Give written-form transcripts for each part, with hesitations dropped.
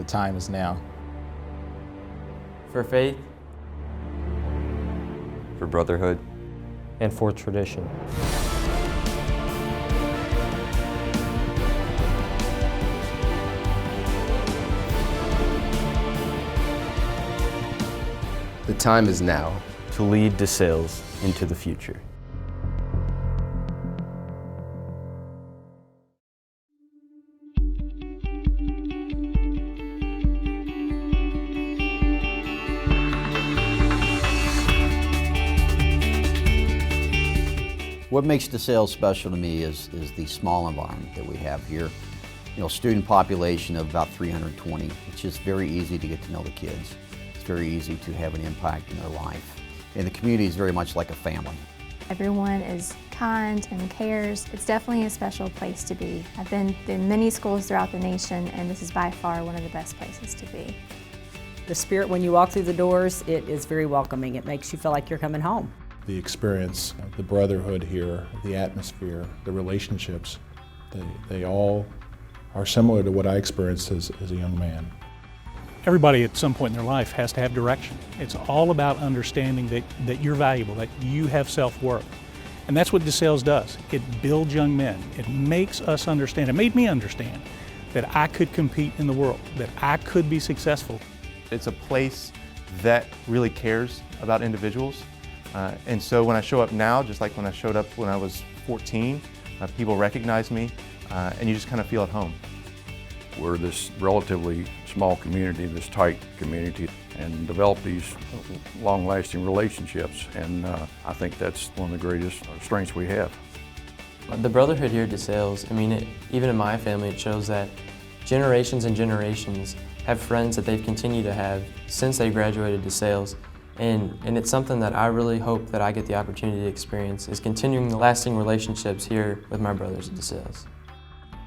The time is now. For faith. For brotherhood. And for tradition. The time is now to lead DeSales into the future. What makes DeSales special to me is the small environment that we have here. You know, student population of about 320. It's just very easy to get to know the kids. It's very easy to have an impact in their life. And the community is very much like a family. Everyone is kind and cares. It's definitely a special place to be. I've been in many schools throughout the nation, and this is by far one of the best places to be. The spirit when you walk through the doors, it is very welcoming. It makes you feel like you're coming home. The experience, the brotherhood here, the atmosphere, the relationships, they all are similar to what I experienced as a young man. Everybody at some point in their life has to have direction. It's all about understanding that you're valuable, that you have self-worth. And that's what DeSales does. It builds young men. It makes us understand, it made me understand that I could compete in the world, that I could be successful. It's a place that really cares about individuals. And so when I show up now, just like when I showed up when I was 14, people recognize me and you just kind of feel at home. We're this relatively small community, this tight community, and develop these long-lasting relationships, and I think that's one of the greatest strengths we have. The brotherhood here at DeSales, I mean, even in my family, it shows that generations and generations have friends that they've continued to have since they graduated DeSales. And it's something that I really hope that I get the opportunity to experience, is continuing the lasting relationships here with my brothers at DeSales.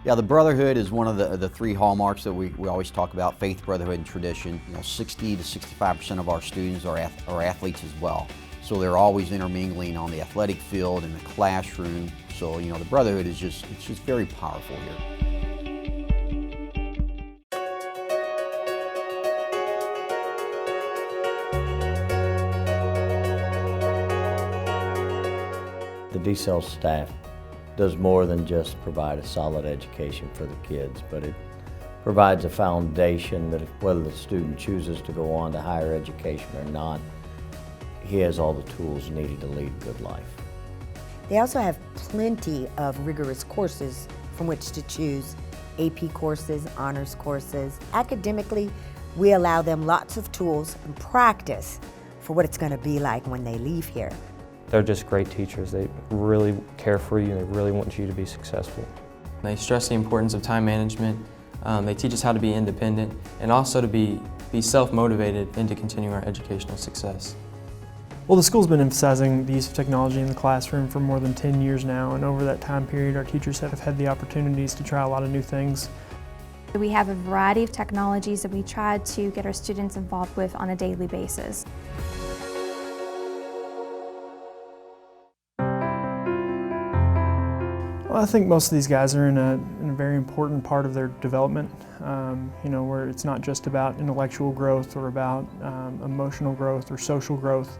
Yeah, the brotherhood is one of the three hallmarks that we always talk about: faith, brotherhood, and tradition. You know, 60 to 65% of our students are athletes as well. So they're always intermingling on the athletic field, in the classroom. So, you know, the brotherhood is just very powerful here. The DeSales staff does more than just provide a solid education for the kids, but it provides a foundation that whether the student chooses to go on to higher education or not, he has all the tools needed to lead a good life. They also have plenty of rigorous courses from which to choose: AP courses, honors courses. Academically, we allow them lots of tools and practice for what it's going to be like when they leave here. They're just great teachers. They really care for you and they really want you to be successful. They stress the importance of time management. They teach us how to be independent and also to be self-motivated into continuing our educational success. Well, the school's been emphasizing the use of technology in the classroom for more than 10 years now, and over that time period our teachers have had the opportunities to try a lot of new things. We have a variety of technologies that we try to get our students involved with on a daily basis. Well, I think most of these guys are in a very important part of their development, you know, where it's not just about intellectual growth or about emotional growth or social growth.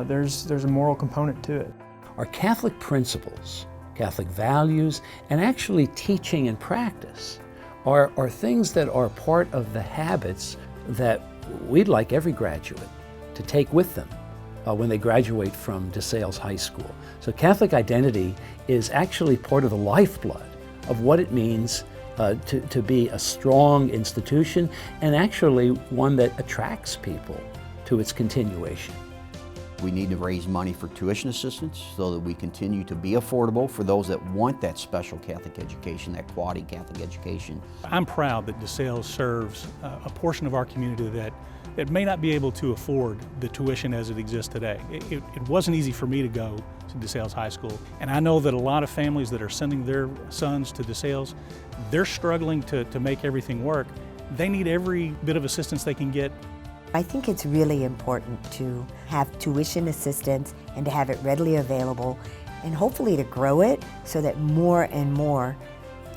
There's a moral component to it. Our Catholic principles, Catholic values, and actually teaching and practice are things that are part of the habits that we'd like every graduate to take with them when they graduate from DeSales High School. So Catholic identity is actually part of the lifeblood of what it means to be a strong institution, and actually one that attracts people to its continuation. We need to raise money for tuition assistance so that we continue to be affordable for those that want that special Catholic education, that quality Catholic education. I'm proud that DeSales serves a portion of our community that may not be able to afford the tuition as it exists today. It wasn't easy for me to go to DeSales High School, and I know that a lot of families that are sending their sons to DeSales, they're struggling to make everything work. They need every bit of assistance they can get. I think it's really important to have tuition assistance and to have it readily available, and hopefully to grow it so that more and more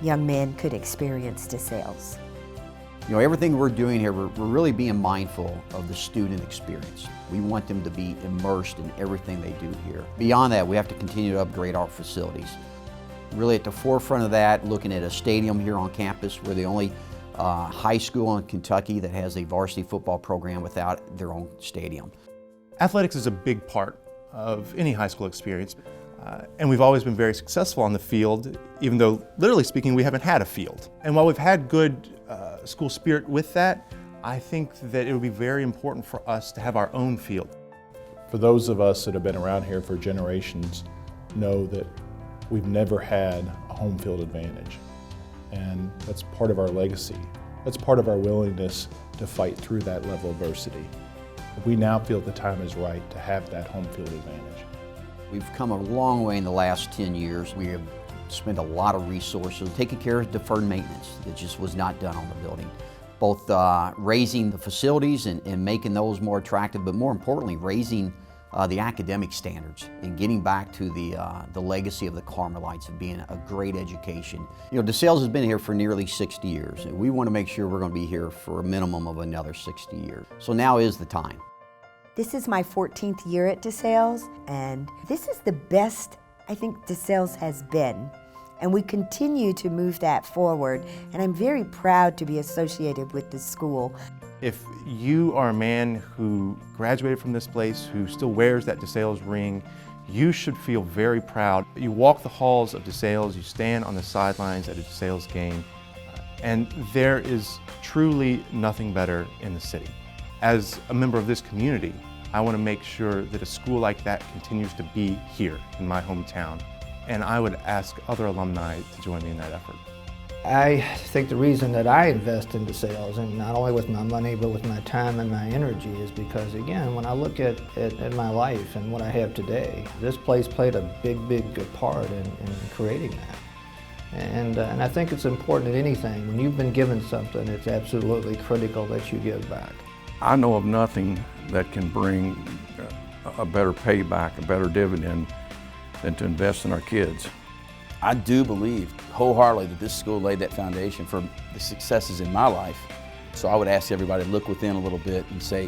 young men could experience DeSales. You know, everything we're doing here, we're really being mindful of the student experience. We want them to be immersed in everything they do here. Beyond that, we have to continue to upgrade our facilities. Really at the forefront of that, looking at a stadium here on campus. We're the only high school in Kentucky that has a varsity football program without their own stadium. Athletics is a big part of any high school experience, and we've always been very successful on the field, even though, literally speaking, we haven't had a field. And while we've had good school spirit with that, I think that it would be very important for us to have our own field. For those of us that have been around here for generations, know that we've never had a home field advantage. And that's part of our legacy. That's part of our willingness to fight through that level of adversity. We now feel the time is right to have that home field advantage. We've come a long way in the last 10 years. We have spent a lot of resources taking care of deferred maintenance that just was not done on the building. Both raising the facilities and making those more attractive, but more importantly, raising the academic standards and getting back to the legacy of the Carmelites of being a great education. You know, DeSales has been here for nearly 60 years, and we want to make sure we're going to be here for a minimum of another 60 years. So now is the time. This is my 14th year at DeSales, and this is the best I think DeSales has been. And we continue to move that forward, and I'm very proud to be associated with this school. If you are a man who graduated from this place, who still wears that DeSales ring, you should feel very proud. You walk the halls of DeSales, you stand on the sidelines at a DeSales game, and there is truly nothing better in the city. As a member of this community, I want to make sure that a school like that continues to be here in my hometown. And I would ask other alumni to join me in that effort. I think the reason that I invest in DeSales, and not only with my money, but with my time and my energy, is because, again, when I look at my life and what I have today, this place played a big part in creating that. And I think it's important in anything. When you've been given something, it's absolutely critical that you give back. I know of nothing that can bring a better payback, a better dividend, than to invest in our kids. I do believe wholeheartedly that this school laid that foundation for the successes in my life. So I would ask everybody to look within a little bit and say,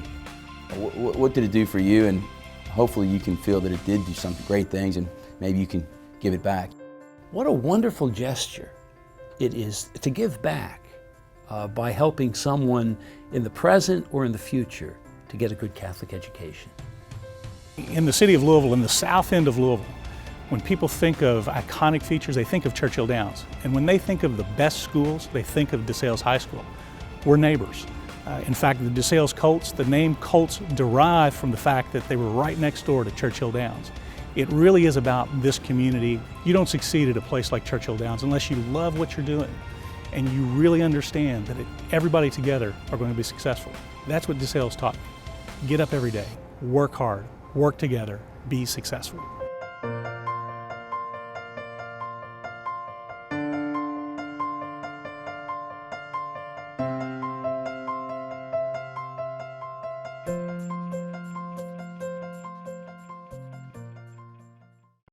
what did it do for you? And hopefully you can feel that it did do some great things, and maybe you can give it back. What a wonderful gesture it is to give back by helping someone in the present or in the future to get a good Catholic education. In the city of Louisville, in the south end of Louisville, when people think of iconic features, they think of Churchill Downs. And when they think of the best schools, they think of DeSales High School. We're neighbors. In fact, the DeSales Colts, the name Colts derived from the fact that they were right next door to Churchill Downs. It really is about this community. You don't succeed at a place like Churchill Downs unless you love what you're doing and you really understand that everybody together are going to be successful. That's what DeSales taught me. Get up every day, work hard, work together, be successful.